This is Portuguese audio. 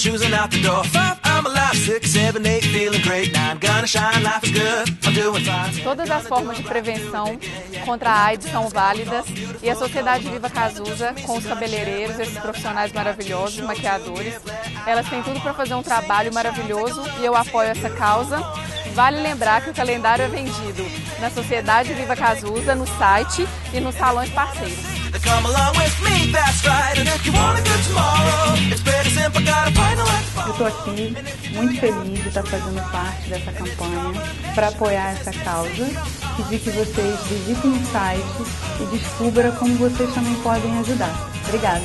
shoes and out the door. 5, I'm alive. 6, 7, 8, feeling great. 9, gonna shine, life is good. I'm doing fine. Todas as formas de prevenção contra a AIDS são válidas e a Sociedade Viva Cazuza, com os cabeleireiros, esses profissionais maravilhosos, maquiadores, elas têm tudo para fazer um trabalho maravilhoso e eu apoio essa causa. Vale lembrar que o calendário é vendido na Sociedade Viva Cazuza, no site e nos salões parceiros. Eu estou aqui muito feliz de estar fazendo parte dessa campanha para apoiar essa causa. Pedir que vocês visitem o site e descubram como vocês também podem ajudar. Obrigada!